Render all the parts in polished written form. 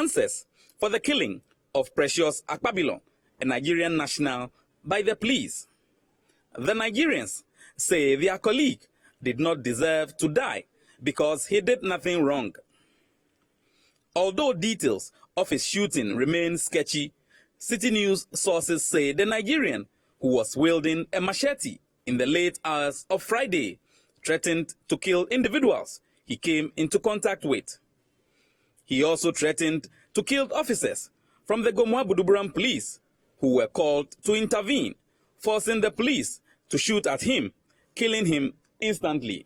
answers for the killing of Precious Acquah, a Nigerian national, by the police. The Nigerians say their colleague did not deserve to die because he did nothing wrong. Although details of his shooting remain sketchy, Citi News sources say the Nigerian, who was wielding a machete in the late hours of Friday, threatened to kill individuals he came into contact with. He also threatened to kill officers from the Buduburam police who were called to intervene, forcing the police to shoot at him, killing him instantly.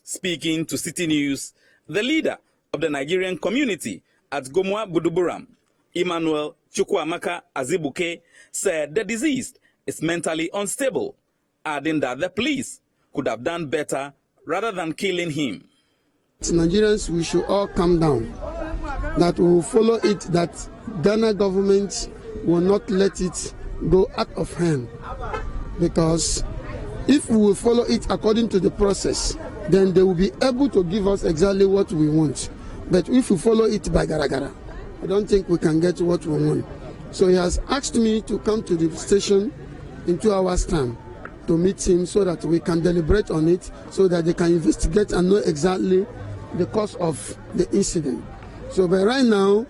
Speaking to Citi News, the leader of the Nigerian community at Buduburam, Emmanuel Chukwuamaka Azibuke, said the deceased is mentally unstable, adding that the police could have done better rather than killing him. Nigerians, we should all calm down, that we will follow it, that Ghana government will not let it go out of hand, because if we will follow it according to the process, then they will be able to give us exactly what we want. But if we follow it by garagara, I don't think we can get what we want. So he has asked me to come to the station in 2 hours' time to meet him so that we can deliberate on it, so that they can investigate and know exactly the cause of the incident. So but right now,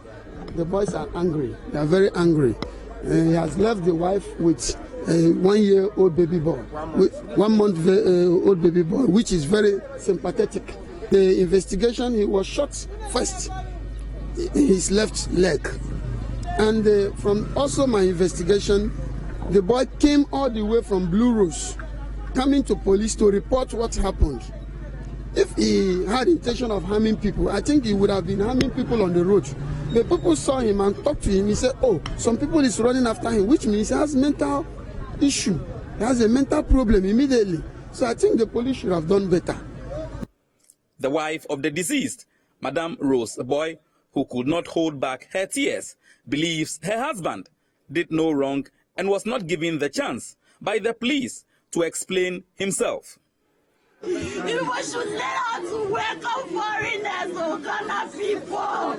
the boys are angry. They are very angry. He has left the wife with a 1-year-old baby boy, 1 month old baby boy, which is very sympathetic. The investigation, he was shot first in his left leg. And from also my investigation, the boy came all the way from Blue Rose, coming to police to report what happened. If he had intention of harming people, I think he would have been harming people on the road. The people saw him and talked to him. He said, oh, some people is running after him, which means he has mental issue. He has a mental problem immediately. So I think the police should have done better. The wife of the deceased, Madame Rose Boy, who could not hold back her tears, believes her husband did no wrong and was not given the chance by the police to explain himself. You should let her to welcome foreigners, Ghana people.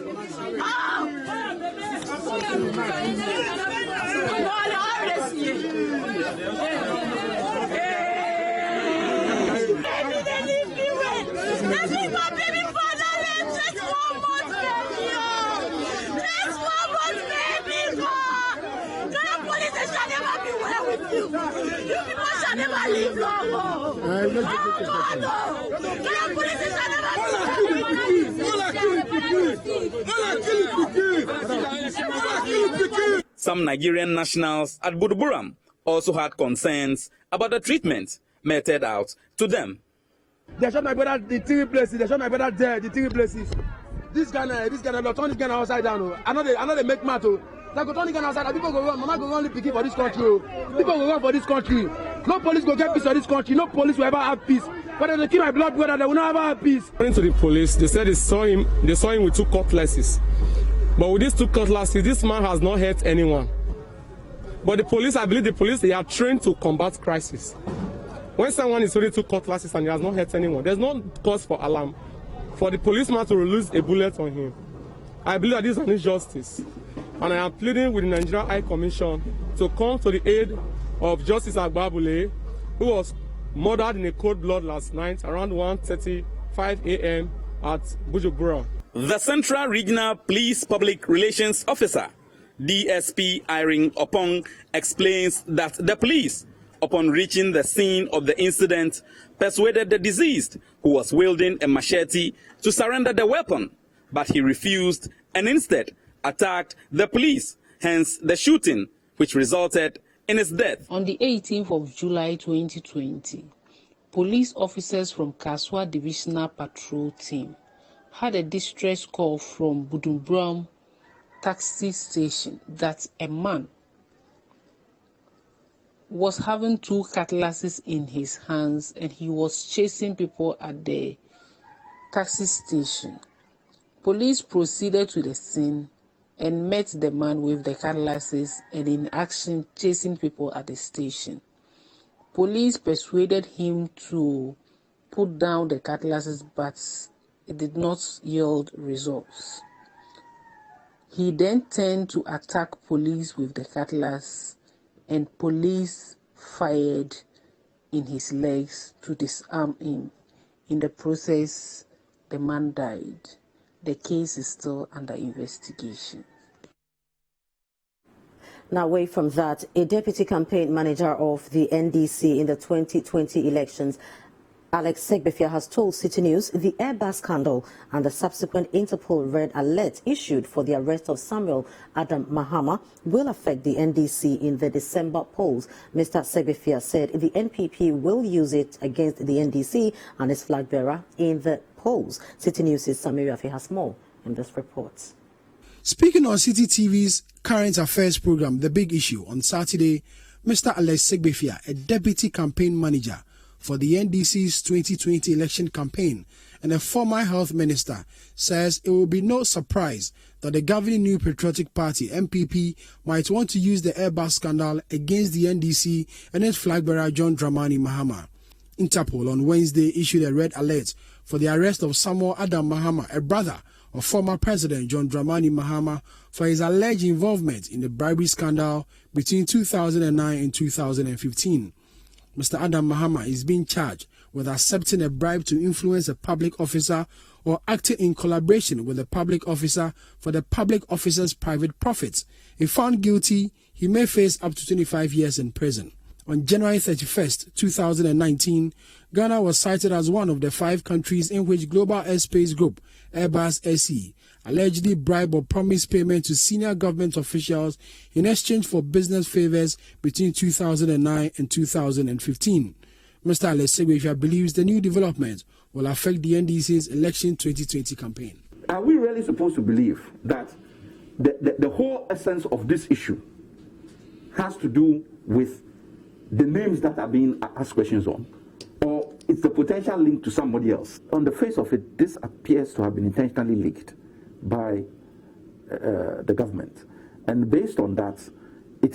You people shall never live long. Some Nigerian nationals at Buduburam also had concerns about the treatment meted out to them. They shot my brother the 3 places. They shot my brother there, the 3 places. This Ghana, they'll turn this Ghana upside down. I know they make matter. They go turn this Ghana outside. People go run. Mama go run picking for this country. People go run for this country. No police go get peace for this country. No police will ever have peace. But if they kill my blood brother, they will not ever have peace. According to the police, they said they saw him with 2 cutlasses. But with these 2 cutlasses, this man has not hurt anyone. But the police, I believe the police, they are trained to combat crisis. When someone is holding 2 cutlasses and he has not hurt anyone, there's no cause for alarm for the policeman to release a bullet on him. I believe that this is an injustice. And I am pleading with the Nigerian High Commission to come to the aid of Justice Agbabule, who was murdered in a cold blood last night around 1:35 a.m. at Bujumbura. The Central Regional Police Public Relations Officer, DSP Irene Opong, explains that the police, upon reaching the scene of the incident, persuaded the deceased, who was wielding a machete, to surrender the weapon, but he refused and instead attacked the police, hence the shooting, which resulted in his death. On the 18th of July 2020, police officers from Kaswa Divisional Patrol Team had a distress call from Buduburam taxi station that a man was having 2 cutlasses in his hands and he was chasing people at the taxi station. Police proceeded to the scene and met the man with the cutlasses and in action chasing people at the station. Police persuaded him to put down the cutlasses, but it did not yield results. He then turned to attack police with the cutlass, and police fired in his legs to disarm him. In the process, the man died. The case is still under investigation. Now, away from that, a deputy campaign manager of the NDC in the 2020 elections, Alex Segbefia, has told Citi News the airbus scandal and the subsequent Interpol red alert issued for the arrest of Samuel Adam Mahama will affect the NDC in the December polls. Mr. Segbefia said the NPP will use it against the NDC and its flag bearer in the polls. Citi News' Samiri Afi has more in this report. Speaking on Citi TV's current affairs program, The Big Issue, on Saturday, Mr. Alex Segbefia, a deputy campaign manager for the NDC's 2020 election campaign and a former health minister, says it will be no surprise that the governing New Patriotic Party, MPP, might want to use the airbus scandal against the NDC and its flag bearer John Dramani Mahama. Interpol on Wednesday issued a red alert for the arrest of Samuel Adam Mahama, a brother of former President John Dramani Mahama, for his alleged involvement in the bribery scandal between 2009 and 2015. Mr. Adam Mahama is being charged with accepting a bribe to influence a public officer or acting in collaboration with a public officer for the public officer's private profits. If found guilty, he may face up to 25 years in prison. On January 31st, 2019, Ghana was cited as one of the 5 countries in which Global Airspace Group, Airbus SE, allegedly bribed or promised payment to senior government officials in exchange for business favors between 2009 and 2015. Mr. Alex Segbefia believes the new development will affect the NDC's election 2020 campaign. Are we really supposed to believe that the whole essence of this issue has to do with the names that are being asked questions on, or it's the potential link to somebody else? On the face of it, this appears to have been intentionally leaked by the government, and based on that, it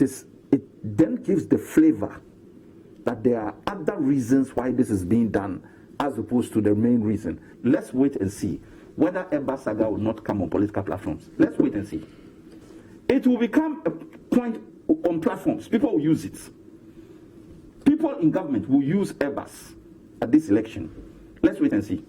then gives the flavor that there are other reasons why this is being done as opposed to the main reason. Let's wait and see whether Airbus saga will not come on political platforms. Let's wait and see. It will become a point on platforms. People will use it. People in government will use Airbus at this election. Let's wait and see.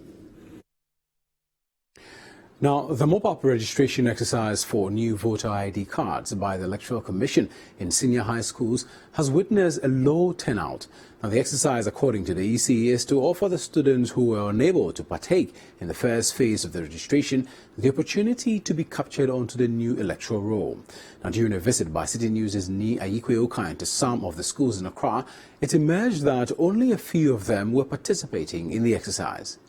Now, the mopup registration exercise for new voter ID cards by the Electoral Commission in senior high schools has witnessed a low turnout. Now, the exercise, according to the EC, is to offer the students who were unable to partake in the first phase of the registration the opportunity to be captured onto the new electoral roll. Now, during a visit by Citi News' Ni Ayikwe Okan to some of the schools in Accra, it emerged that only a few of them were participating in the exercise.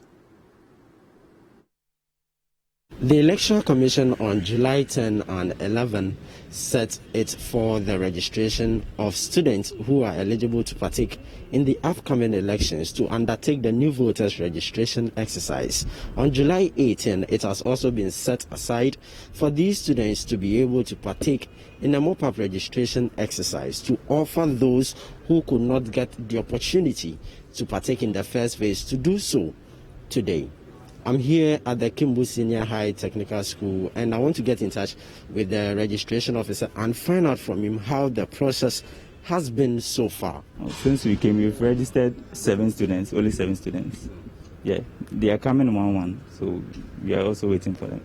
The Electoral Commission on July 10 and 11 set it for the registration of students who are eligible to partake in the upcoming elections to undertake the new voters registration exercise. On July 18, it has also been set aside for these students to be able to partake in a mopup registration exercise to offer those who could not get the opportunity to partake in the first phase to do so today. I'm here at the Kimbu Senior High Technical School, and I want to get in touch with the registration officer and find out from him how the process has been so far. Since we came, we've registered 7 students, only 7 students. Yeah, they are coming 1-1, so we are also waiting for them.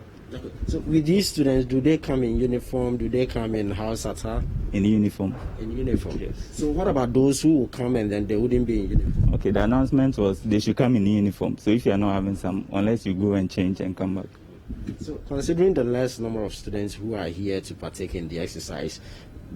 So with these students, do they come in uniform? Do they come in house attire? In uniform. In uniform? Yes. So what about those who will come and then they wouldn't be in uniform? Okay, the announcement was they should come in uniform. So if you are not having some, unless you go and change and come back. So considering the less number of students who are here to partake in the exercise,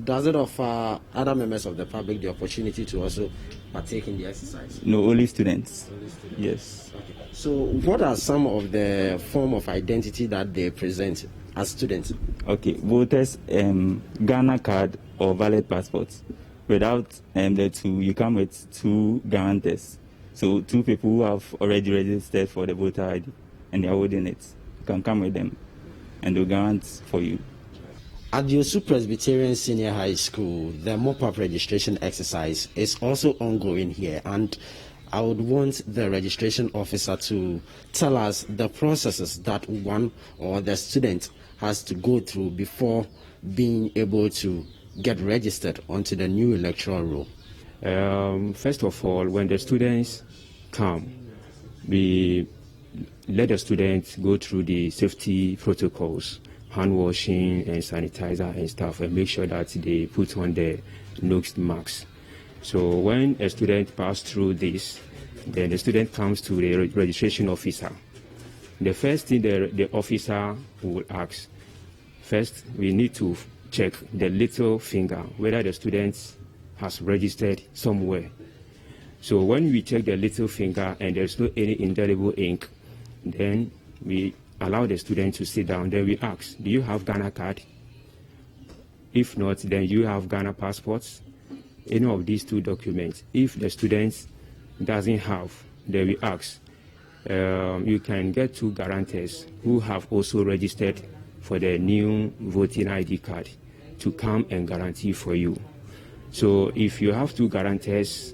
does it offer other members of the public the opportunity to also partake in the exercise? No, only students. Only students. Yes. Okay. So what are some of the form of identity that they present as students? Okay, voters, Ghana card or valid passports. Without the 2, you come with 2 guarantors. So 2 people who have already registered for the voter ID and they are holding it. You can come with them and they'll guarantee for you. At the Osu Presbyterian Senior High School, the mopup registration exercise is also ongoing here, and I would want the registration officer to tell us the processes that one or the student has to go through before being able to get registered onto the new electoral roll? First of all, when the students come, we let the students go through the safety protocols, hand washing and sanitizer and stuff, and make sure that they put on the nose masks. So when a student passes through this, then the student comes to the registration officer. The first thing the officer will ask, first we need to check the little finger, whether the student has registered somewhere. So when we check the little finger and there's no any indelible ink, then we allow the student to sit down. Then we ask, do you have Ghana card? If not, then you have Ghana passports? Any of these two documents. If the student doesn't have, then we ask, you can get 2 guarantors who have also registered for the new voting ID card to come and guarantee for you. So if you have 2 guarantors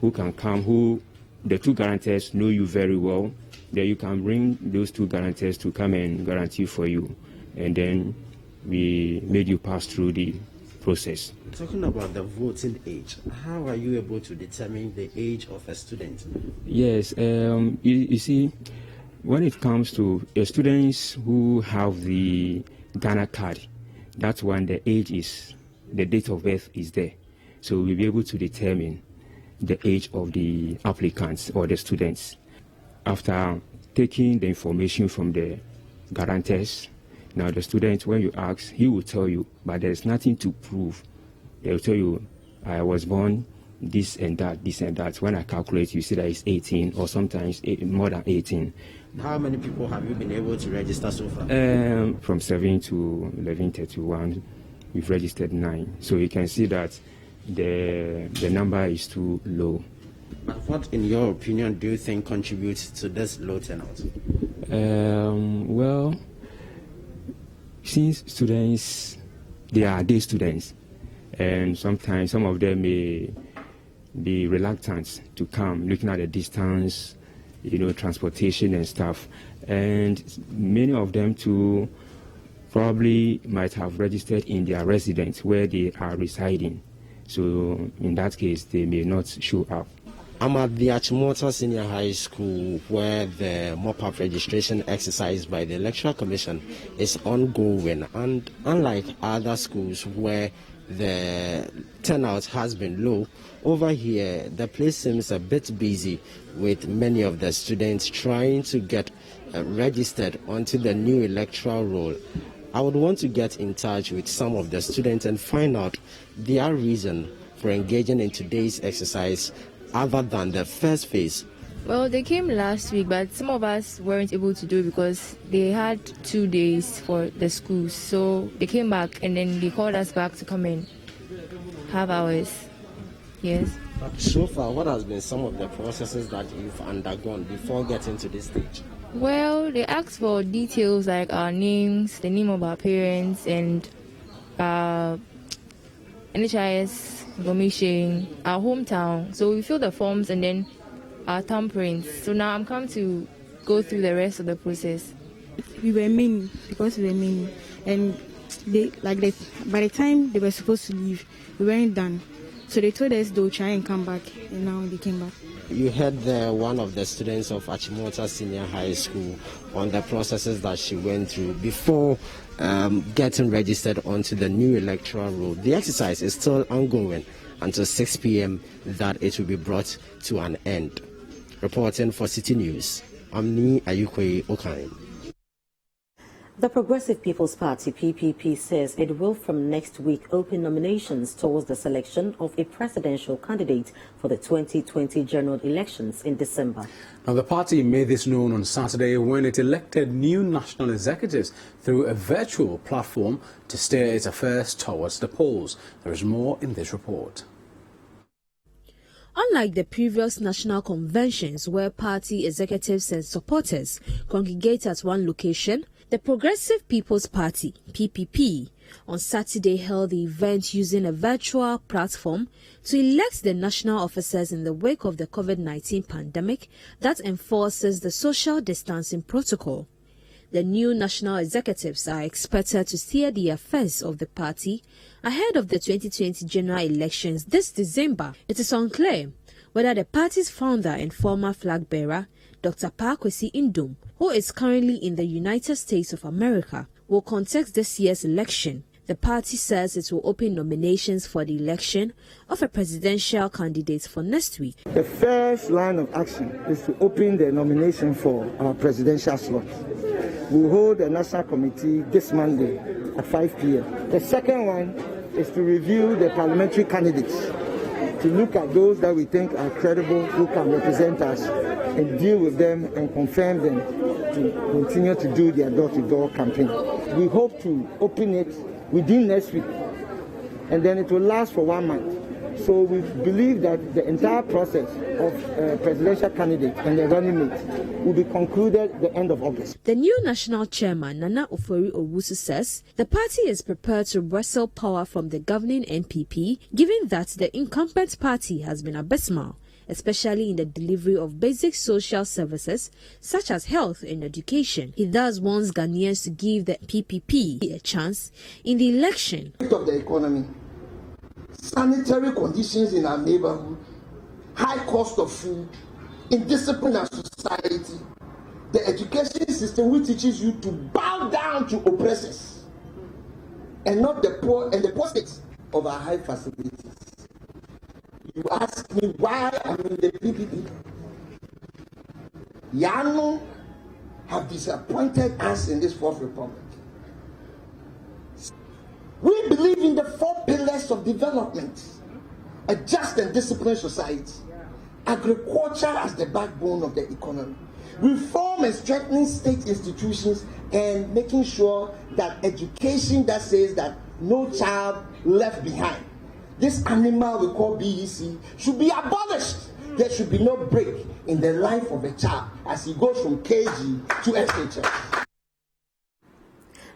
who can come, who the 2 guarantors know you very well, then you can bring those 2 guarantors to come and guarantee for you. And then we made you pass through the process. Talking about the voting age, how are you able to determine the age of a student? Yes, you see, when it comes to students who have the Ghana card, that's when the age is, the date of birth is there. So we'll be able to determine the age of the applicants or the students. After taking the information from the guarantors, now the student, when you ask, he will tell you, but there's nothing to prove. They'll tell you, I was born this and that, this and that. When I calculate, you see that it's 18 or sometimes more than 18. How many people have you been able to register so far? From 7 to 1131, we've registered 9. So you can see that the number is too low. But what, in your opinion, do you think contributes to this low turnout? Well, since students, they are day students, and sometimes some of them may be reluctant to come, looking at the distance, transportation and stuff. And many of them too probably might have registered in their residence where they are residing. So in that case, they may not show up. I'm at the Achimota Senior High School, where the mopup registration exercise by the Electoral Commission is ongoing. And unlike other schools where the turnout has been low, over here the place seems a bit busy with many of the students trying to get registered onto the new electoral roll. I would want to get in touch with some of the students and find out their reason for engaging in today's exercise other than the first phase. Well, they came last week, but some of us weren't able to do it because they had 2 days for the schools. So they came back and then they called us back to come and have ours. Yes. But so far, what has been some of the processes that you've undergone before getting to this stage? Well, they asked for details like our names, the name of our parents, and NHIS information, our hometown. So we fill the forms and then our thumbprints. So now I'm come to go through the rest of the process. We were many, because we were many, and by the time they were supposed to leave, we weren't done. So they told us they'll try and come back, and now they came back. You heard one of the students of Achimota Senior High School on the processes that she went through before getting registered onto the new electoral roll. The exercise is still ongoing until 6 p.m. that it will be brought to an end. Reporting for Citi News, I'm Ni Ayukwe Okain. The Progressive People's Party, PPP, says it will from next week open nominations towards the selection of a presidential candidate for the 2020 general elections in December. Now, the party made this known on Saturday when it elected new national executives through a virtual platform to steer its affairs towards the polls. There is more in this report. Unlike the previous national conventions where party executives and supporters congregate at one location, the Progressive People's Party, PPP, on Saturday held the event using a virtual platform to elect the national officers in the wake of the COVID-19 pandemic that enforces the social distancing protocol. The new national executives are expected to steer the affairs of the party ahead of the 2020 general elections this December. It is unclear whether the party's founder and former flag bearer, Dr. Kwesi Indom, who is currently in the United States of America, will contest this year's election. The party says it will open nominations for the election of a presidential candidate for next week. The first line of action is to open the nomination for our presidential slot. We'll hold a national committee this Monday at 5 p.m. The second one is to review the parliamentary candidates, to look at those that we think are credible, who can represent us, and deal with them and confirm them to continue to do their door-to-door campaign. We hope to open it within next week, and then it will last for 1 month. So we believe that the entire process of presidential candidate and the running mate will be concluded at the end of August. The new national chairman, Nana Ofori Owusu, says the party is prepared to wrestle power from the governing NPP, given that the incumbent party has been abysmal, especially in the delivery of basic social services such as health and education. He thus wants Ghanaians to give the PPP a chance in the election. Of the economy, sanitary conditions in our neighborhood, high cost of food, indiscipline of society, the education system which teaches you to bow down to oppressors and not the poor and the poor states of our high facilities. You ask me why I'm in the PPP. Yano have disappointed us in this Fourth Republic. We believe in the 4 pillars of development: a just and disciplined society, agriculture as the backbone of the economy, reform and strengthening state institutions, and making sure that education that says that no child left behind. This animal we call BEC should be abolished. There should be no break in the life of a child as he goes from KG to SHS.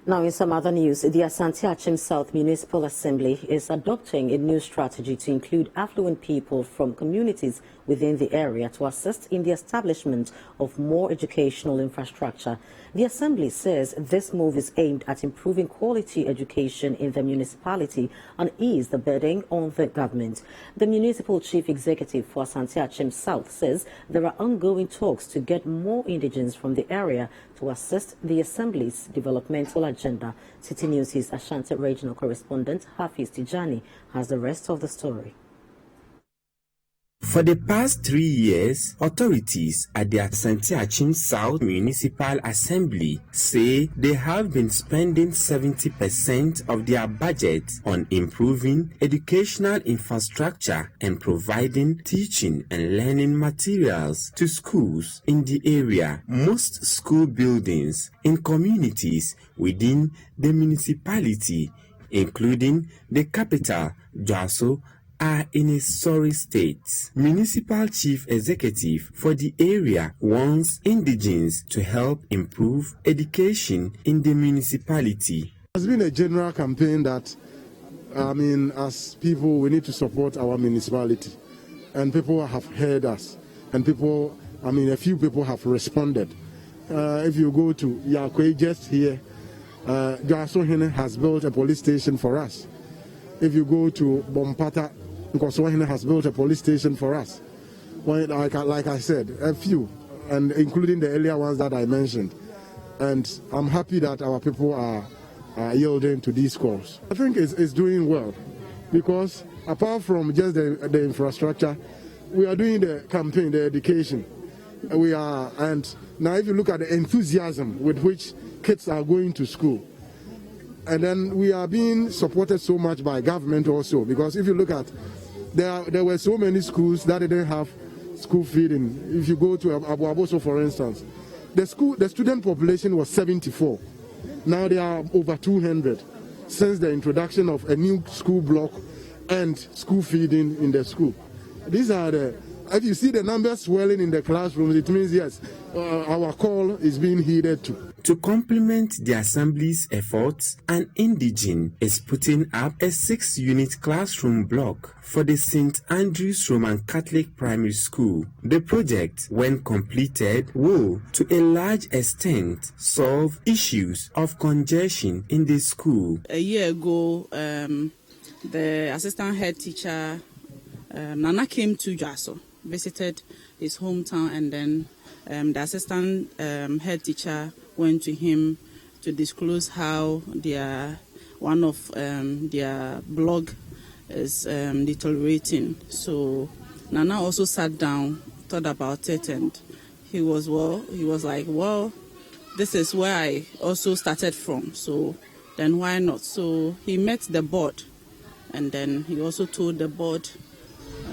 Now, in some other news, the Asante South Municipal Assembly is adopting a new strategy to include affluent people from communities within the area to assist in the establishment of more educational infrastructure. The Assembly says this move is aimed at improving quality education in the municipality and ease the burden on the government. The Municipal Chief Executive for Asante South says there are ongoing talks to get more indigents from the area to assist the Assembly's developmental agenda. Citi News' Ashanti Regional Correspondent Hafiz Tijani has the rest of the story. For the past 3 years, authorities at the Asante South Municipal Assembly say they have been spending 70% of their budget on improving educational infrastructure and providing teaching and learning materials to schools in the area. Most school buildings in communities within the municipality, including the capital, Jaso, are in a sorry state. Municipal Chief Executive for the area wants indigents to help improve education in the municipality. There's been a general campaign that, as people, we need to support our municipality. And people have heard us. And people, a few people have responded. If you go to Yakwe, just here, Gasohene has built a police station for us. If you go to Bompata, Nkoswahine has built a police station for us. Well, like I said, a few, and including the earlier ones that I mentioned. And I'm happy that our people are yielding to these calls. I think it's doing well, because apart from just the infrastructure, we are doing the campaign, the education. And now if you look at the enthusiasm with which kids are going to school, and then we are being supported so much by government also, because if you look at, there were so many schools that didn't have school feeding. If you go to Abu Aboso, for instance, the student population was 74. Now there are over 200 since the introduction of a new school block and school feeding in the school. These are if you see the numbers swelling in the classrooms, it means yes, our call is being heeded too. To complement the assembly's efforts, an indigene is putting up a 6-unit classroom block for the St. Andrew's Roman Catholic Primary School. The project, when completed, will, to a large extent, solve issues of congestion in the school. A year ago, the assistant head teacher, Nana, came to Jaso, visited his hometown, and then the assistant head teacher went to him to disclose how one of their blog is deteriorating. So Nana also sat down, thought about it, and he was like, well, this is where I also started from, so then why not? So he met the board, and then he also told the board,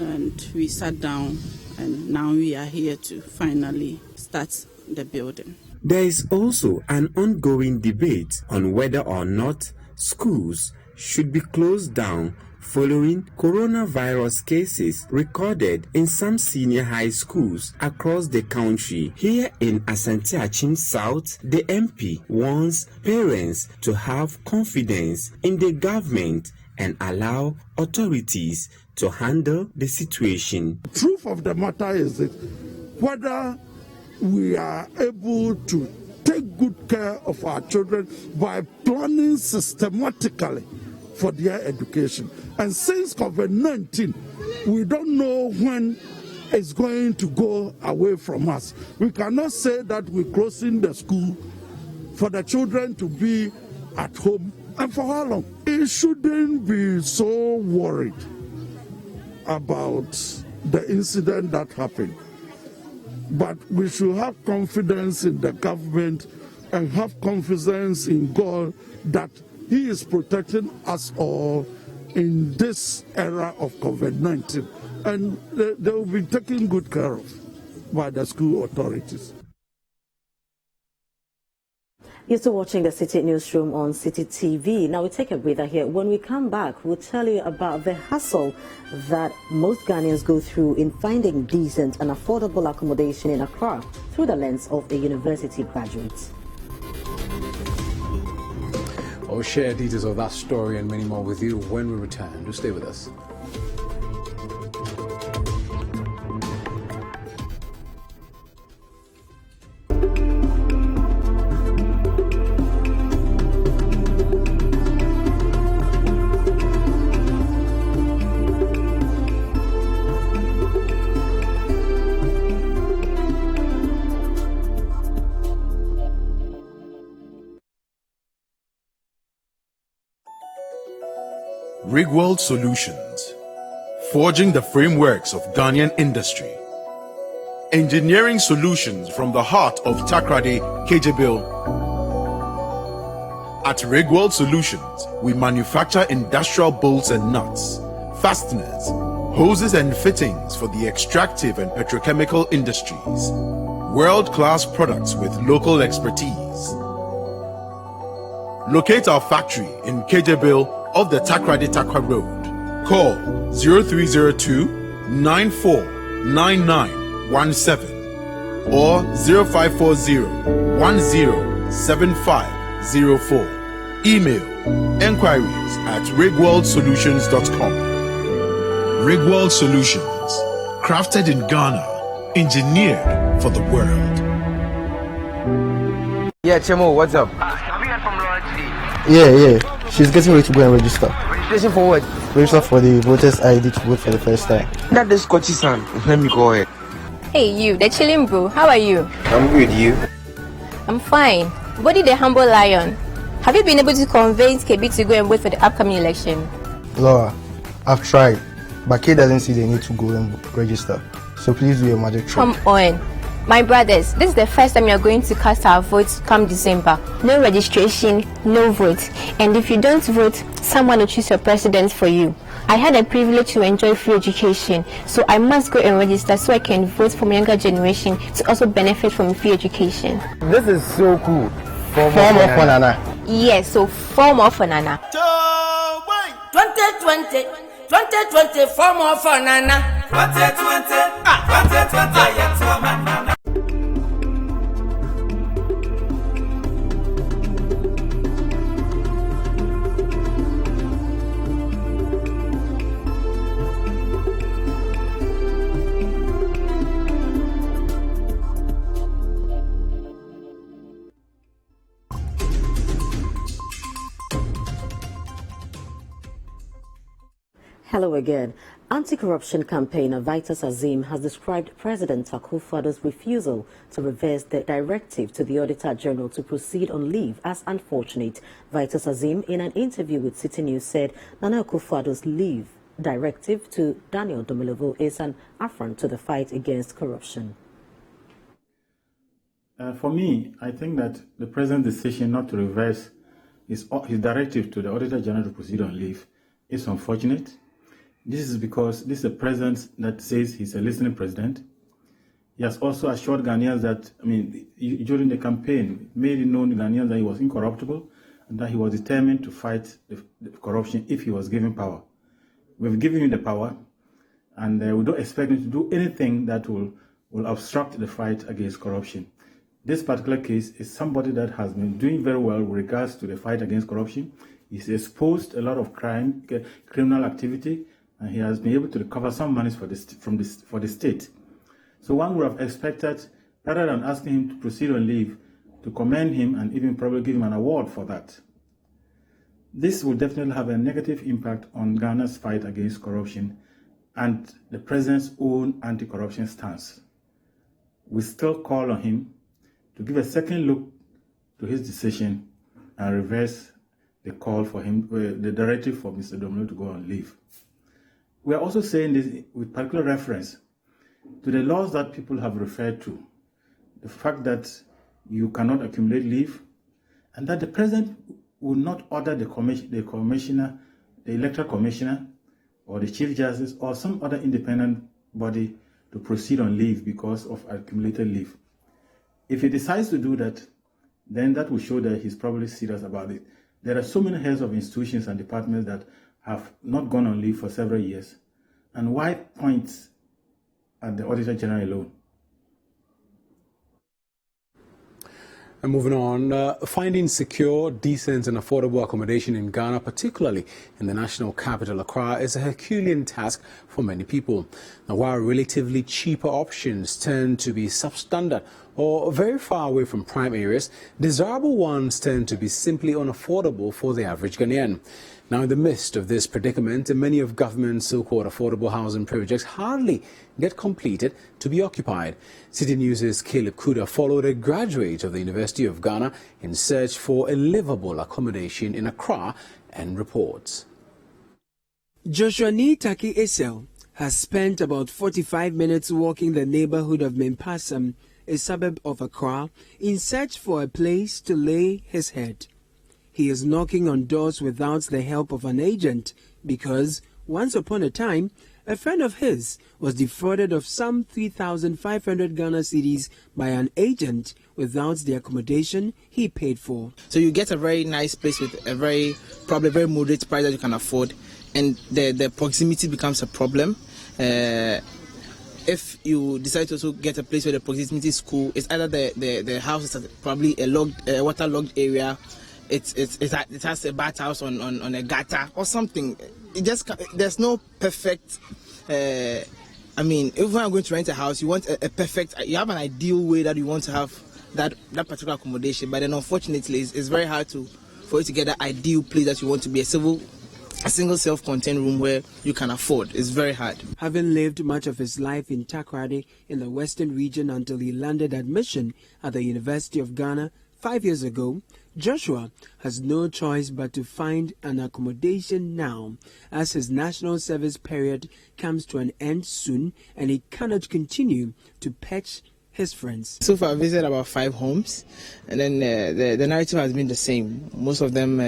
and we sat down, and now we are here to finally start the building. There is also an ongoing debate on whether or not schools should be closed down following coronavirus cases recorded in some senior high schools across the country. Here in Asante South, the MP wants parents to have confidence in the government and allow authorities to handle the situation. The truth of the matter is that whether we are able to take good care of our children by planning systematically for their education. And since COVID-19, we don't know when it's going to go away from us. We cannot say that we're closing the school for the children to be at home. And for how long? We shouldn't be so worried about the incident that happened. But we should have confidence in the government and have confidence in God that He is protecting us all in this era of COVID-19. And they will be taken good care of by the school authorities. You're still watching the Citi Newsroom on Citi TV. Now we take a breather here. When we come back, we'll tell you about the hassle that most Ghanaians go through in finding decent and affordable accommodation in Accra through the lens of a university graduate. I'll share details of that story and many more with you when we return. Do stay with us. Rigworld Solutions, forging the frameworks of Ghanaian industry. Engineering solutions from the heart of Takrade, Kejebil. At Rigworld Solutions, we manufacture industrial bolts and nuts, fasteners, hoses and fittings for the extractive and petrochemical industries. World-class products with local expertise. Locate our factory in Kejebil of the Takrade Road. Call 0302-949917 or 0540-107504. Email enquiries@rigworldsolutions.com. Rigworld Solutions, crafted in Ghana, engineered for the world. Yeah, Chemo, what's up? Have you heard from Laura today? Yeah. She's getting ready to go and register. Registration for what? Register for the voters ID to vote for the first time. That is Scotchy-san. Let me go ahead. Hey you, the chilling bro. How are you? I'm good, you? I'm fine. Body the humble lion. Have you been able to convince KB to go and vote for the upcoming election? Laura, I've tried, but Kay doesn't see the need to go and register. So please do your magic trick. Come on. My brothers, this is the first time you're going to cast our votes come December. No registration, no vote. And if you don't vote, someone will choose your president for you. I had a privilege to enjoy free education, so I must go and register so I can vote for my younger generation to also benefit from free education. This is so cool. Form of Nana. Yes, so form of Nana. 2020, form of Nana. 2020, 2020, yes, Hello again. Anti-Corruption Campaigner Vitus Azim has described President Akufo-Addo's refusal to reverse the directive to the Auditor General to proceed on leave as unfortunate. Vitus Azim, in an interview with Citi News, said Nana Akufo-Addo's leave directive to Daniel Domilovo is an affront to the fight against corruption. For me, I think that the President's decision not to reverse his directive to the Auditor General to proceed on leave is unfortunate. This is because this is a president that says he's a listening president. He has also assured Ghanaians that, during the campaign, made it known to Ghanaians that he was incorruptible and that he was determined to fight the corruption if he was given power. We've given him the power, and we don't expect him to do anything that will obstruct the fight against corruption. This particular case is somebody that has been doing very well with regards to the fight against corruption. He's exposed a lot of criminal activity, and he has been able to recover some money for the state. So one would have expected, rather than asking him to proceed on leave, to commend him and even probably give him an award for that. This will definitely have a negative impact on Ghana's fight against corruption and the President's own anti-corruption stance. We still call on him to give a second look to his decision and reverse the call for him, the directive for Mr. Domino to go on leave. We are also saying this with particular reference to the laws that people have referred to, the fact that you cannot accumulate leave, and that the President will not order the commissioner, the electoral commissioner, or the Chief Justice, or some other independent body to proceed on leave because of accumulated leave. If he decides to do that, then that will show that he's probably serious about it. There are so many heads of institutions and departments that have not gone on leave for several years. And why point at the Auditor General alone? And moving on, finding secure, decent and affordable accommodation in Ghana, particularly in the national capital, Accra, is a Herculean task for many people. Now, while relatively cheaper options tend to be substandard or very far away from prime areas, desirable ones tend to be simply unaffordable for the average Ghanaian. Now, in the midst of this predicament, many of government's so-called affordable housing projects hardly get completed to be occupied. Citi News' Caleb Kuda followed a graduate of the University of Ghana in search for a livable accommodation in Accra and reports. Joshua Taki Esel has spent about 45 minutes walking the neighborhood of Mempasam, a suburb of Accra, in search for a place to lay his head. He is knocking on doors without the help of an agent because, once upon a time, a friend of his was defrauded of some 3,500 Ghana cedis by an agent without the accommodation he paid for. So you get a very nice place with a probably very moderate price that you can afford, and the proximity becomes a problem. If you decide to also get a place where the proximity is cool, it's either the house is probably a waterlogged area. It has a bathhouse on a gutter or something. There's no perfect. If you are going to rent a house, you want a perfect. You have an ideal way that you want to have that particular accommodation, but then unfortunately, it's very hard for you to get that ideal place that you want to be a single self-contained room where you can afford. It's very hard. Having lived much of his life in Takoradi in the western region until he landed admission at the University of Ghana 5 years ago, Joshua has no choice but to find an accommodation now, as his national service period comes to an end soon and he cannot continue to patch his friends. So far, I visited about 5 homes, and then the narrative has been the same. Most of them,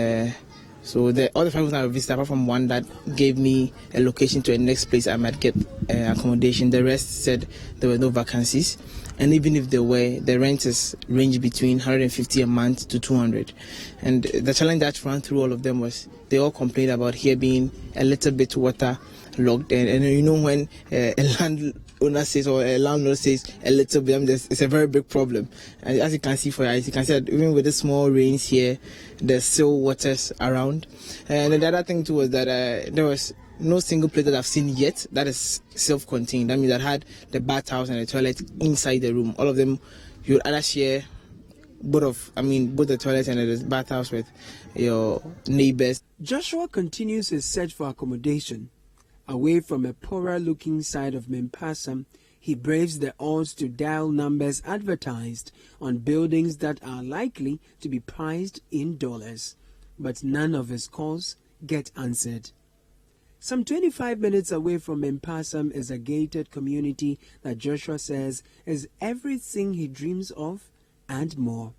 so the other 5 homes I visited, apart from one that gave me a location to a next place I might get accommodation, the rest said there were no vacancies. And even if there were, the rents range between 150 a month to 200. And the challenge that ran through all of them was they all complained about here being a little bit waterlogged. And you know, when a landowner says or a landlord says a little bit, it's a very big problem. And as you can see you can see that even with the small rains here, there's still waters around. And the other thing too was that there was no single place that I've seen yet that is self-contained. That means that had the bathhouse and the toilet inside the room. All of them, you would either share both the toilet and the bathhouse with your neighbors. Joshua continues his search for accommodation Away from a poorer-looking side of Mempasa, he braves the odds to dial numbers advertised on buildings that are likely to be priced in dollars. But none of his calls get answered. Some 25 minutes away from Mempasa is a gated community that Joshua says is everything he dreams of and more.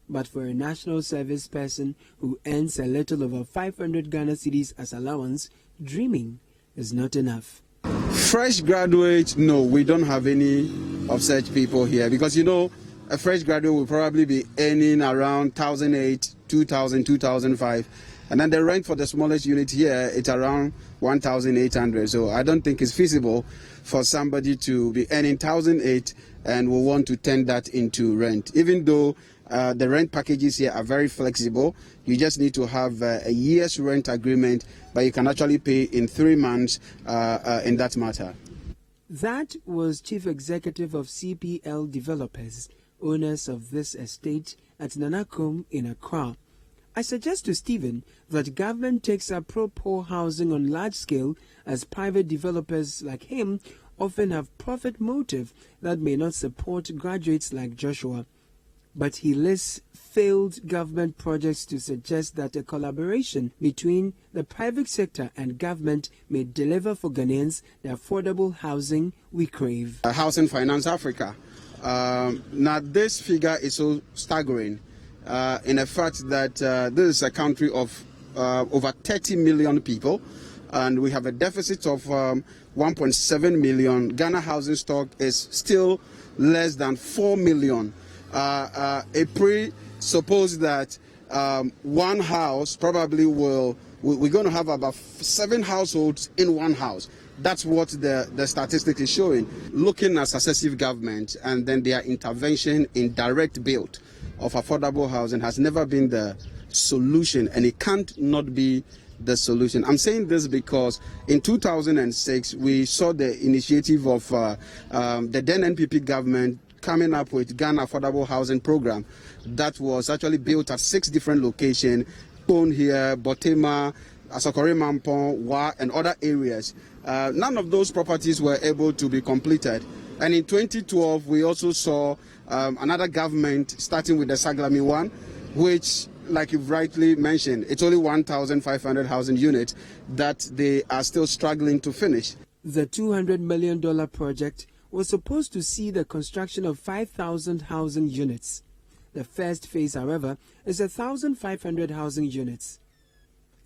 But for a national service person who earns a little over 500 Ghana cedis as allowance, dreaming is not enough. Fresh graduates, no, we don't have any of such people here because, you know, a fresh graduate will probably be earning around 1,008, 2,000, 2,005. And then the rent for the smallest unit here, it's around 1,800. So I don't think it's feasible for somebody to be earning 1,008 and will want to turn that into rent. Even though the rent packages here are very flexible, you just need to have a year's rent agreement, but you can actually pay in 3 months in that matter. That was Chief Executive of CPL Developers, owners of this estate at Nanakum in Accra. I suggest to Stephen that government takes up pro-poor housing on large scale as private developers like him often have profit motive that may not support graduates like Joshua. But he lists failed government projects to suggest that a collaboration between the private sector and government may deliver for Ghanaians the affordable housing we crave. Housing Finance Africa. Now this figure is so staggering in the fact that this is a country of over 30 million people and we have a deficit of 1.7 million. Ghana housing stock is still less than 4 million. It presupposes that one house probably we're going to have about 7 households in one house. That's what the statistic is showing. Looking at successive government and then their intervention in direct build of affordable housing has never been the solution, and it can't not be the solution. I'm saying this because in 2006 we saw the initiative of the then NPP government coming up with Ghana Affordable Housing Program that was actually built at 6 different locations, Pone here, Botema, Asokore Mampong, Wa, and other areas. None of those properties were able to be completed. And in 2012, we also saw another government starting with the Saglami one, which, like you've rightly mentioned, it's only 1,500 housing units that they are still struggling to finish. The $200 million project was supposed to see the construction of 5,000 housing units. The first phase, however, is 1,500 housing units.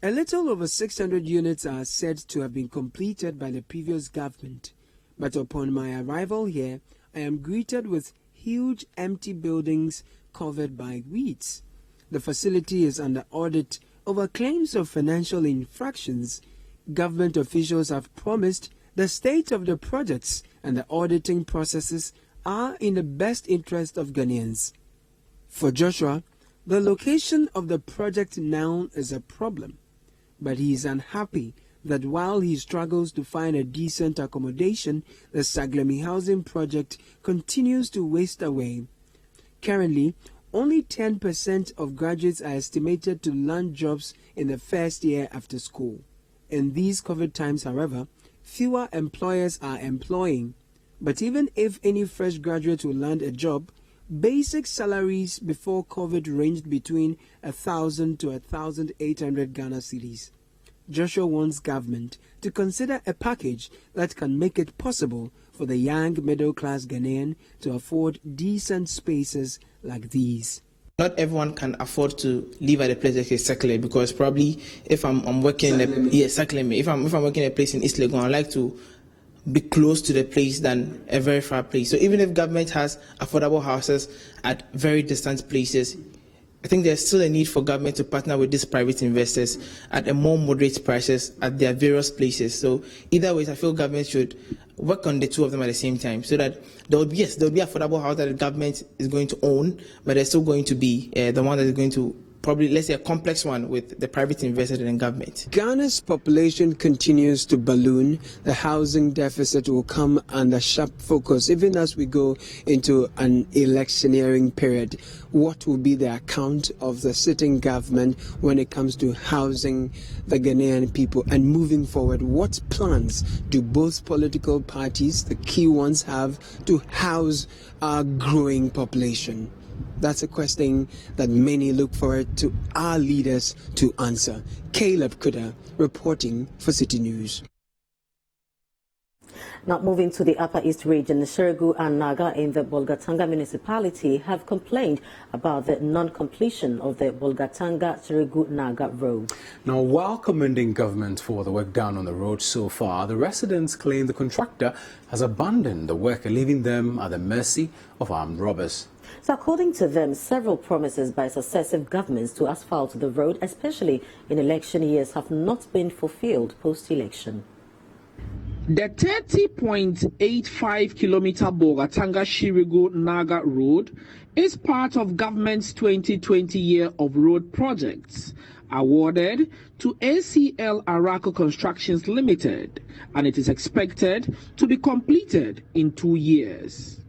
A little over 600 units are said to have been completed by the previous government. But upon my arrival here, I am greeted with huge empty buildings covered by weeds. The facility is under audit over claims of financial infractions. Government officials have promised the state of the projects and the auditing processes are in the best interest of Ghanaians. For Joshua, the location of the project now is a problem, but he is unhappy that while he struggles to find a decent accommodation, the Saglami housing project continues to waste away. Currently, only 10% of graduates are estimated to land jobs in the first year after school. In these COVID times, however, fewer employers are employing. But even if any fresh graduate will land a job, basic salaries before COVID ranged between 1,000 to 1,800 Ghana cedis. Joshua wants government to consider a package that can make it possible for the young middle-class Ghanaian to afford decent spaces like these. Not everyone can afford to live at a place like Sekle, because probably if I'm working if I'm working in a place in East Legon, I'd like to be close to the place than a very far place. So even if government has affordable houses at very distant places, I think there's still a need for government to partner with these private investors at a more moderate prices at their various places. So either way, I feel government should work on the two of them at the same time, so that there will be affordable house that the government is going to own, but there's still going to be the one that is going to probably, let's say, a complex one with the private investors and government. Ghana's population continues to balloon. The housing deficit will come under sharp focus even as we go into an electioneering period. What will be the account of the sitting government when it comes to housing the Ghanaian people? And moving forward, what plans do both political parties, the key ones, have to house our growing population? That's a question that many look forward to our leaders to answer. Caleb Kuda reporting for Citi News. Now moving to the Upper East region, the Sirigunaga in the Bulgartanga municipality have complained about the non-completion of the Bulgartanga-Sirigunaga road. Now, while commending government for the work done on the road so far, the residents claim the contractor has abandoned the work, leaving them at the mercy of armed robbers. So according to them, several promises by successive governments to asphalt the road, especially in election years, have not been fulfilled post-election. The 30.85-kilometer Bulgartanga-Sirigunaga road is part of government's 2020 year of road projects awarded to ACL Araco Constructions Limited, and it is expected to be completed in 2 years.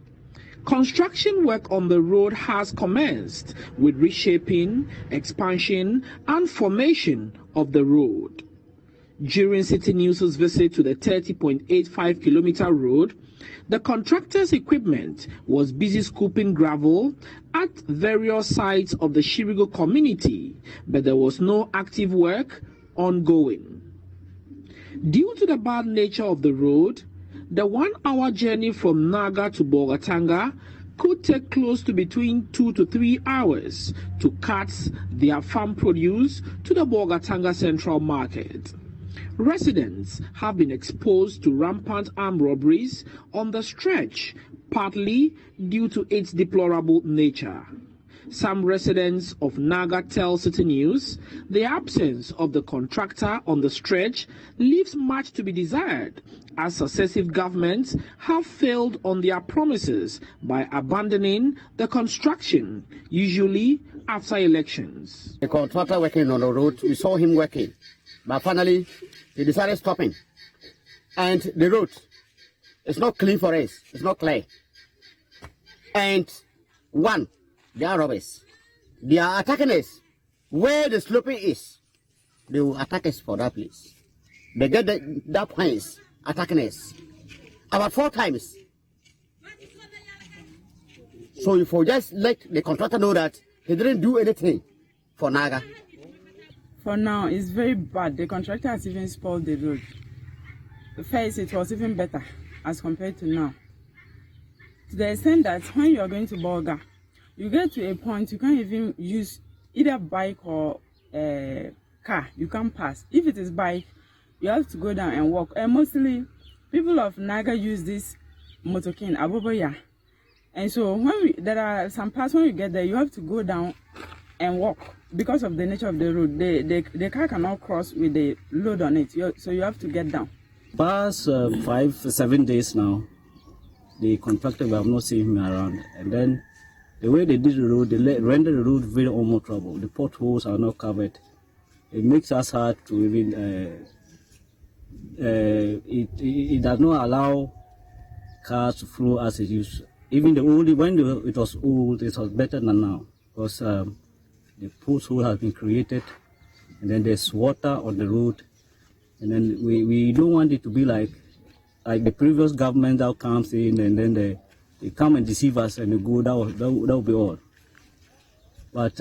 Construction work on the road has commenced with reshaping, expansion, and formation of the road. During Citi Newsroom's visit to the 30.85-kilometer road, the contractor's equipment was busy scooping gravel at various sites of the Shirigo community, but there was no active work ongoing. Due to the bad nature of the road, the 1-hour journey from Naga to Bulgartanga could take close to between 2 to 3 hours to cart their farm produce to the Bulgartanga Central Market. Residents have been exposed to rampant armed robberies on the stretch, partly due to its deplorable nature. Some residents of Naga tell Citi News the absence of the contractor on the stretch leaves much to be desired, as successive governments have failed on their promises by abandoning the construction, usually after elections. The contractor working on the road, we saw him working, but finally he decided stopping. And the road is not clean for us, it's not clear. And one, they are robbers. They are attacking us. Where the sloping is, they will attack us for that place. They get that place attacking us about 4 times. So if we just let the contractor know that he didn't do anything for Naga. For now, it's very bad. The contractor has even spoiled the road. First, it was even better as compared to now. To the extent that when you are going to Bulgar, you get to a point you can't even use either bike or car. You can't pass. If it is bike, you have to go down and walk. And mostly, people of Naga use this motokin, Aboboya. And so when there are some parts when you get there, you have to go down and walk because of the nature of the road. The car cannot cross with the load on it, so you have to get down. Past 5-7 days now, the contractor, we have not seen him around. And then the way they did the road, they rendered the road very almost trouble. The potholes are not covered. It makes us hard to even, it does not allow cars to flow as it used to. Even when it was old, it was better than now, because the pothole has been created, and then there's water on the road, and then we don't want it to be like the previous government that comes in and then they come and deceive us and they go. That will be all. But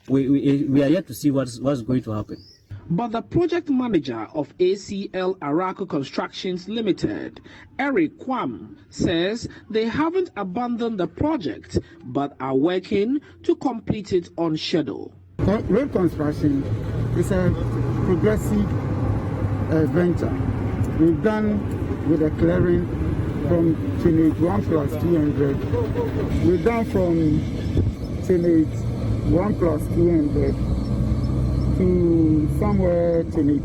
we are yet to see what's going to happen. But the project manager of ACL Araco Constructions Limited, Eric Kwam, says they haven't abandoned the project but are working to complete it on schedule. Road construction is a progressive venture. We've done with a clearing from teenage 1 plus 200. We've done from teenage 1 plus 200 to somewhere teenage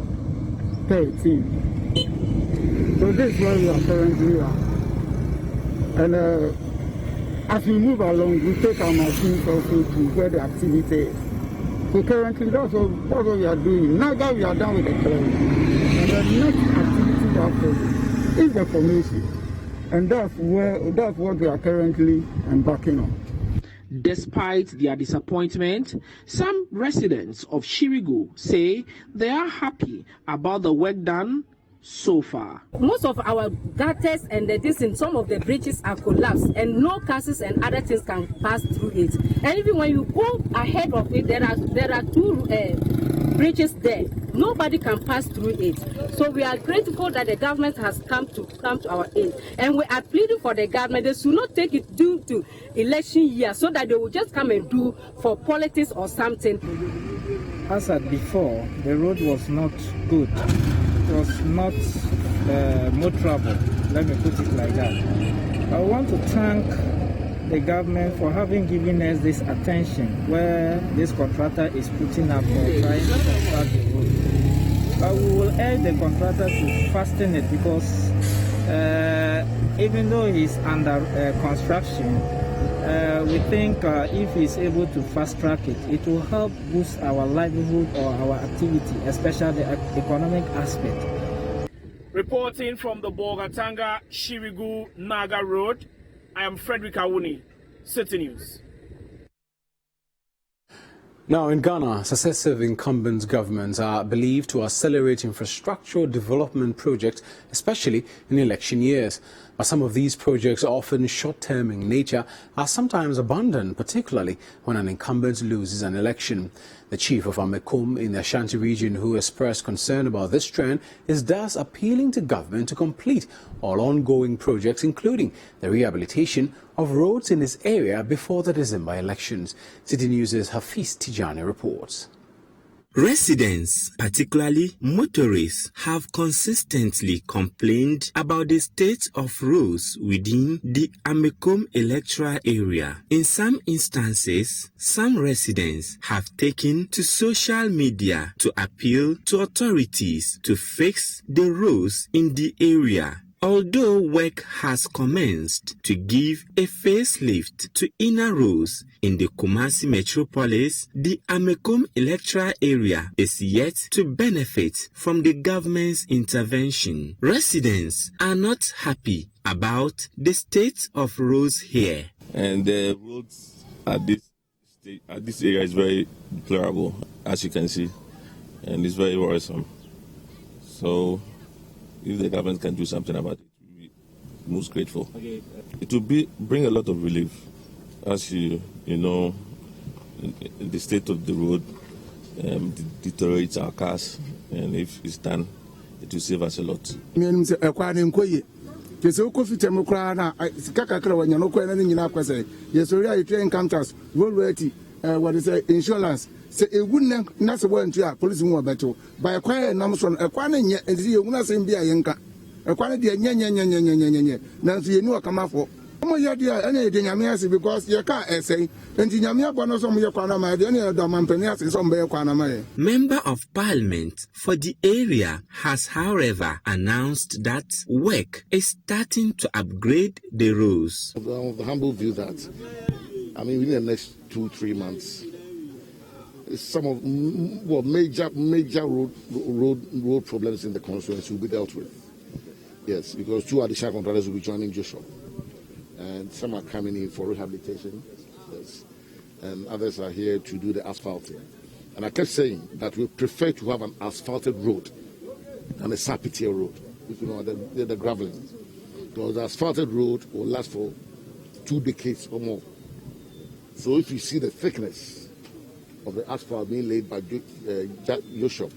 13. So this is where we are currently at. And as we move along, we take our machines also to where the activity is. So currently, that's what we are doing. Now that we are done with the clearing, and the next activity after this is the formation. And that's what we are currently embarking on. Despite their disappointment, some residents of Sirigunaga say they are happy about the work done so far. Most of our gutters and some of the bridges are collapsed, and no cars and other things can pass through it. And even when you go ahead of it, there are two bridges there. Nobody can pass through it. So we are grateful that the government has come to our aid, and we are pleading for the government. They should not take it due to election year, so that they will just come and do for politics or something. As at before, the road was not good. It was not more trouble. Let me put it like that. I want to thank the government for having given us this attention where this contractor is putting up for trying to construct the road. But we will urge the contractor to fasten it, because even though he's under construction, we think if he's able to fast track it, it will help boost our livelihood or our activity, especially the economic aspect. Reporting from the Bulgartanga Sirigunaga Road, I am Frederick Awuni, Citi News. Now, in Ghana, successive incumbent governments are believed to accelerate infrastructural development projects, especially in election years. But some of these projects, often short-term in nature, are sometimes abandoned, particularly when an incumbent loses an election. The chief of Amekum in the Ashanti region, who expressed concern about this trend, is thus appealing to government to complete all ongoing projects, including the rehabilitation of roads in his area before the December elections. Citi News' Hafiz Tijani reports. Residents, particularly motorists, have consistently complained about the state of roads within the Amekum electoral area. In some instances, some residents have taken to social media to appeal to authorities to fix the roads in the area. Although work has commenced to give a facelift to inner roads in the Kumasi metropolis, the Amekum electoral area is yet to benefit from the government's intervention. Residents are not happy about the state of roads here. And the roads at this area is very deplorable, as you can see, and it's very worrisome. So if the government can do something about it, we'll be most grateful. Okay. It will bring a lot of relief, as you know, the state of the road deteriorates our cars, and if it's done, it will save us a lot. Insurance. Say a wouldn't not one to police more better. By a quiet Namson, a quiet and see you not saying be a yanka. A quiet nya. Nancy, you know, a come up for. Because your car essay, and Yamia Bonosom Yakanama, any other Mampenias is on Beakanama. Member of Parliament for the area has, however, announced that work is starting to upgrade the roads. The humble view that, I mean, within the next 2-3 months, some of major road problems in the constituency will be dealt with. Yes, because 2 additional contractors will be joining Joshua, and some are coming in for rehabilitation. Yes, and others are here to do the asphalting. And I kept saying that we prefer to have an asphalted road than a sapitier road. If you know the graveling, because the asphalted road will last for 2 decades or more. So if you see the thickness of the asphalt being laid by Joshua,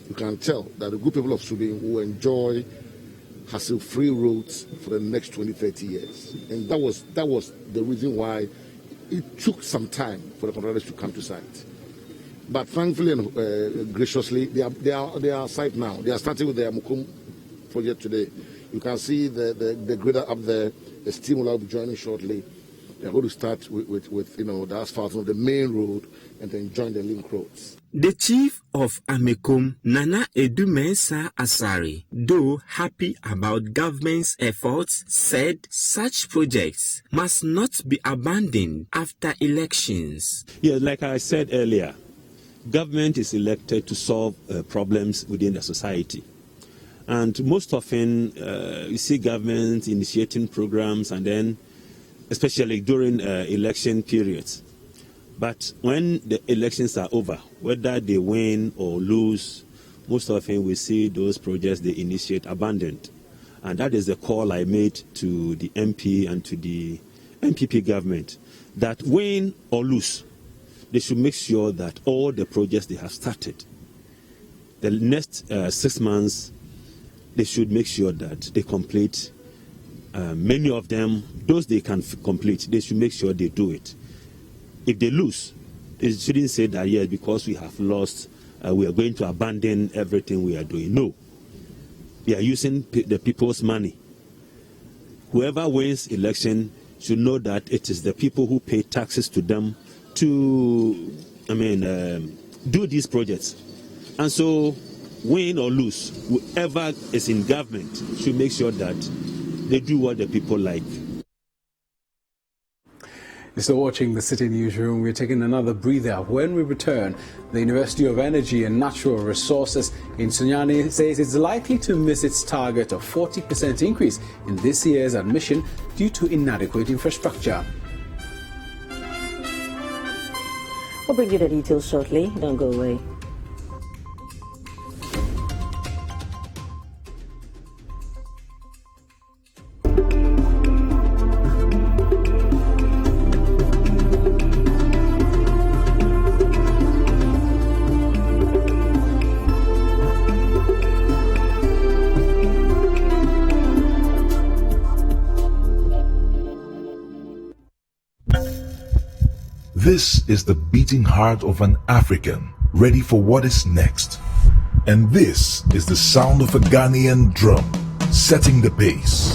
you can tell that the good people of Subin will enjoy hassle-free roads for the next 20-30 years. And that was the reason why it took some time for the contractors to come to site. But thankfully and graciously, they are site now. They are starting with the Amekum project today. You can see the grader up there. The steam will be joining shortly. They're going to start with the asphalt of the main road and then join the link roads. The chief of Amekum, Nana Edumensa Asari, though happy about government's efforts, said such projects must not be abandoned after elections. Yeah, like I said earlier, government is elected to solve problems within the society. And most often, you see government initiating programs and then, especially during election periods. But when the elections are over, whether they win or lose, most often we see those projects they initiate abandoned. And that is the call I made to the MP and to the MPP government, that win or lose, they should make sure that all the projects they have started, the next 6 months, they should make sure that they complete many of them. Those they can complete, they should make sure they do it. If they lose, they shouldn't say that, yes, because we have lost, we are going to abandon everything we are doing. No. They are using the people's money. Whoever wins election should know that it is the people who pay taxes to them to, do these projects. And so, win or lose, whoever is in government should make sure that they do what the people like. You're still watching the Citi Newsroom. We're taking another breather. When we return, the University of Energy and Natural Resources in Sunyani says it's likely to miss its target of 40% increase in this year's admission due to inadequate infrastructure. We'll bring you the details shortly. Don't go away. This is the beating heart of an African, ready for what is next. And this is the sound of a Ghanaian drum, setting the pace.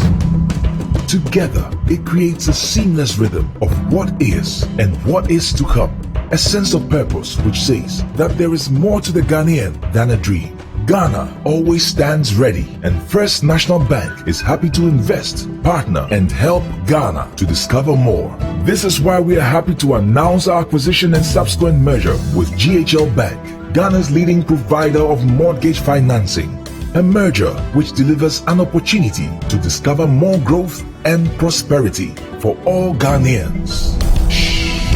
Together, it creates a seamless rhythm of what is and what is to come. A sense of purpose which says that there is more to the Ghanaian than a dream. Ghana always stands ready, and First National Bank is happy to invest, partner, and help Ghana to discover more. This is why we are happy to announce our acquisition and subsequent merger with GHL Bank, Ghana's leading provider of mortgage financing. A merger which delivers an opportunity to discover more growth and prosperity for all Ghanaians. Shh.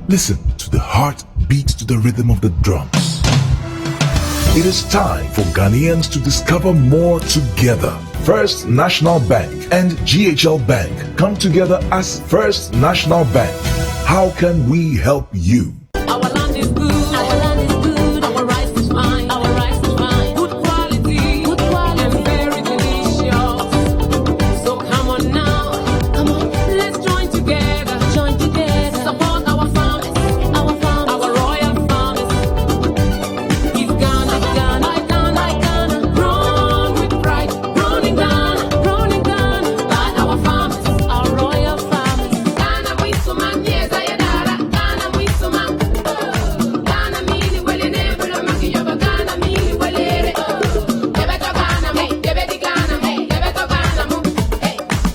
Listen to the heart beat to the rhythm of the drums. It is time for Ghanaians to discover more together. First National Bank and GHL Bank come together as First National Bank. How can we help you? Our land is good. Our land is good. Our rice is fine. Our rice is fine. Good quality. Good quality. And very delicious. So come on now. Come on. Let's join together. Join together. Support our farmers. Our farmers. Our royal farmers. It's Ghana, Ghana, Ghana, Ghana. Grown with pride. Grown in Ghana. Grown in Ghana. By our farmers. Our royal farmers. Ghana, we so man, yes, I am. Ghana, we so man. Ghana, mili wele nebula maki yoba. Ghana, mili wele. Yebeto Ghana mu. Yebeti Ghana mu. Yebeto Ghana mu.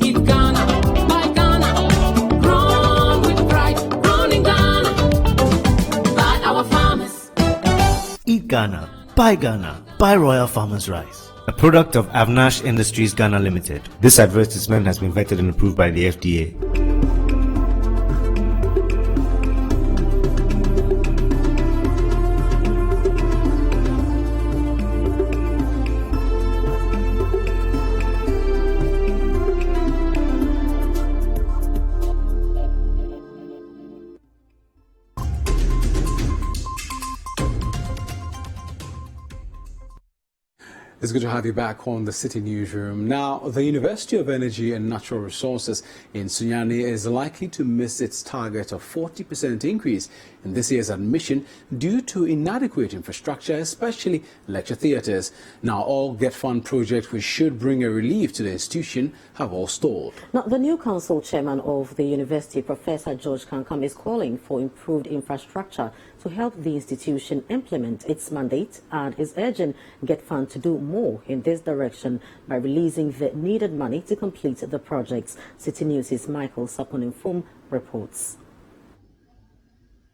It's Ghana, by Ghana. Grown with pride. Grown in Ghana. By our farmers. Eat Ghana, buy Royal Farmers Rice, a product of Avnash Industries Ghana Limited. This advertisement has been vetted and approved by the FDA. It's good to have you back on the Citi Newsroom. Now, the University of Energy and Natural Resources in Sunyani is likely to miss its target of 40% increase in this year's admission due to inadequate infrastructure, especially lecture theatres. Now, all Get Fund projects which should bring a relief to the institution have all stalled. Now, the new council chairman of the university, Professor George Kankam, is calling for improved infrastructure to help the institution implement its mandate and is urging GetFund to do more in this direction by releasing the needed money to complete the projects. Citi News' Michael Saponinfum reports.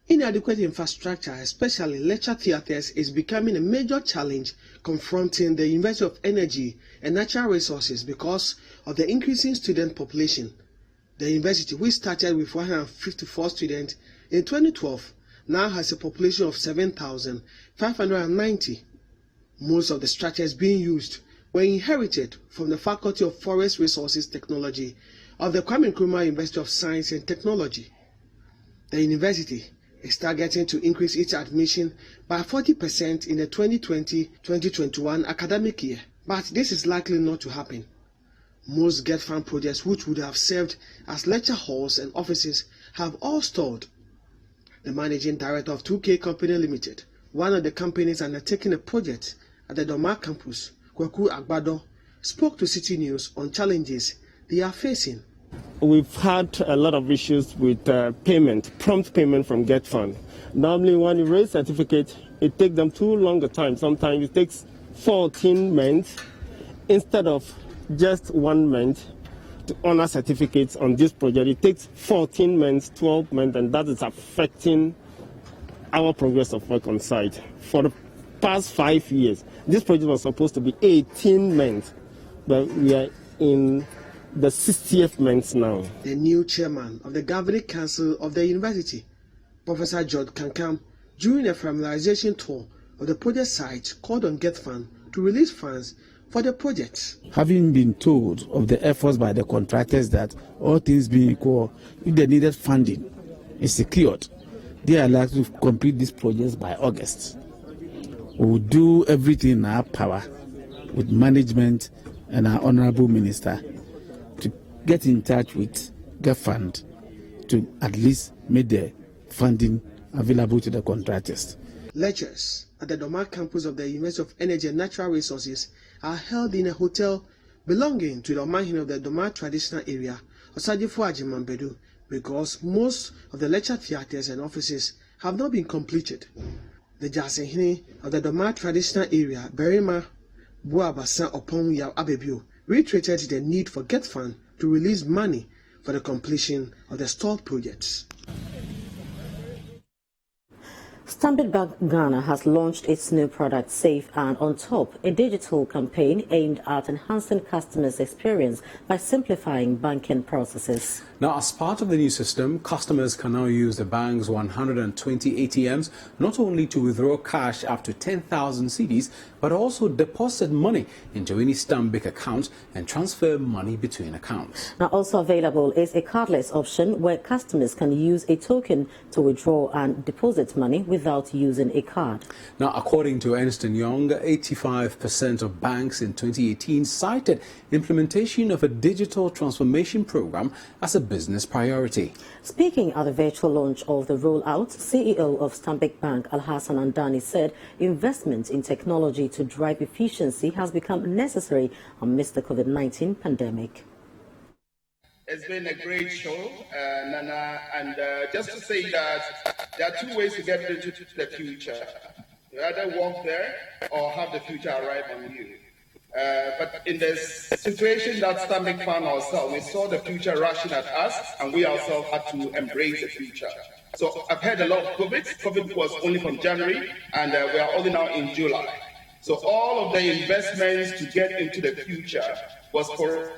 Inadequate infrastructure, especially lecture theatres, is becoming a major challenge confronting the University of Energy and Natural Resources because of the increasing student population. The university, which started with 154 students in 2012, now has a population of 7,590. Most of the structures being used were inherited from the Faculty of Forest Resources Technology of the Kwame Nkrumah University of Science and Technology. The university is targeting to increase its admission by 40% in the 2020-2021 academic year, but this is likely not to happen. Most GetFund projects which would have served as lecture halls and offices have all stalled. The managing director of 2K Company Limited, one of the companies undertaking a project at the Doma campus, Kwaku Agbado, spoke to Citi News on challenges they are facing. We've had a lot of issues with prompt payment from GetFund. Normally, when you raise certificate, it takes them too long a time. Sometimes it takes 14 months instead of just 1 month to honor certificates on this project. It takes 14 months, 12 months, and that is affecting our progress of work on site. For the past 5 years, this project was supposed to be 18 months, but we are in the 60th month now. The new chairman of the Governing Council of the university, Professor George Kankam, during a familiarization tour of the project site, called on GetFund to release funds for the project. Having been told of the efforts by the contractors that all things being equal, if the needed funding is secured, they are likely to complete these projects by August. We will do everything in our power with management and our honorable minister to get in touch with GetFund to at least make the funding available to the contractors. Lectures at the Doma campus of the University of Energy and Natural Resources are held in a hotel belonging to the Omanhene of the Doma traditional area, Osajifo Ajimambedu, because most of the lecture theatres and offices have not been completed. The Jasenhene of the Doma traditional area, Berima Buabasa Opong Yaw Abebio, reiterated the need for GetFund to release money for the completion of the stalled projects. Stanbic Bank Ghana has launched its new product, Safe and On Top, a digital campaign aimed at enhancing customers' experience by simplifying banking processes. Now, as part of the new system, customers can now use the bank's 120 ATMs not only to withdraw cash up to 10,000 cedis, but also deposit money into any Stanbic account and transfer money between accounts. Now, also available is a cardless option where customers can use a token to withdraw and deposit money without using a card. Now, according to Ernst & Young, 85% of banks in 2018 cited implementation of a digital transformation program as a business priority. Speaking at the virtual launch of the rollout, CEO of Stanbic Bank, Alhassan Andani, said investment in technology to drive efficiency has become necessary amidst the COVID-19 pandemic. It's been a great show, Nana, and just to say that there are two ways to get into the future. You either walk there or have the future arrive on you. But in this situation that Stanbic found ourselves, we saw the future rushing at us, and we ourselves had to embrace the future. So I've heard a lot of COVID. COVID was only from January, and we are only now in July. So all of the investments to get into the future was for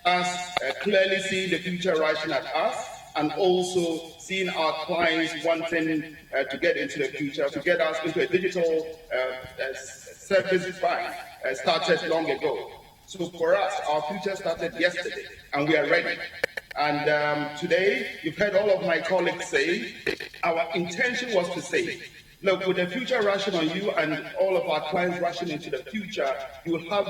us clearly see the future rushing at us, and also seeing our clients wanting to get into the future, to get us into a digital service bank started long ago. So for us, our future started yesterday, and we are ready. And today, you've heard all of my colleagues say, our intention was to say, look, with the future rushing on you and all of our clients rushing into the future, you will have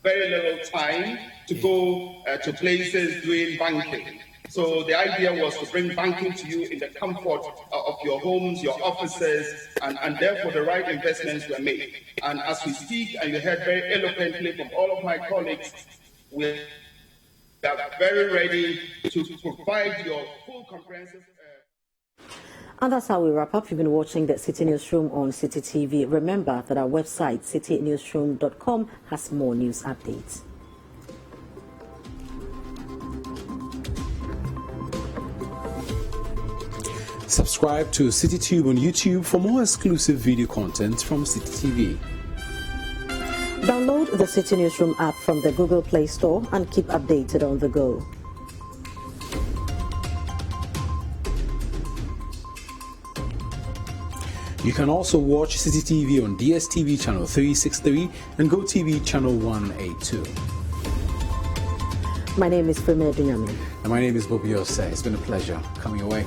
very little time to go to places doing banking. So the idea was to bring banking to you in the comfort of your homes, your offices, and therefore the right investments were made. And as we speak, and you heard very eloquently from all of my colleagues, we are very ready to provide your full comprehensive And that's how we wrap up. You've been watching the Citi Newsroom on Citi TV. Remember that our website, citinewsroom.com, has more news updates. Subscribe to CityTube on YouTube for more exclusive video content from Citi TV. Download the Citi Newsroom app from the Google Play Store and keep updated on the go. You can also watch Citi TV on DSTV channel 363 and GoTV channel 182. My name is Frema Adunyame. And my name is Bobbie Osei. It's been a pleasure coming your way.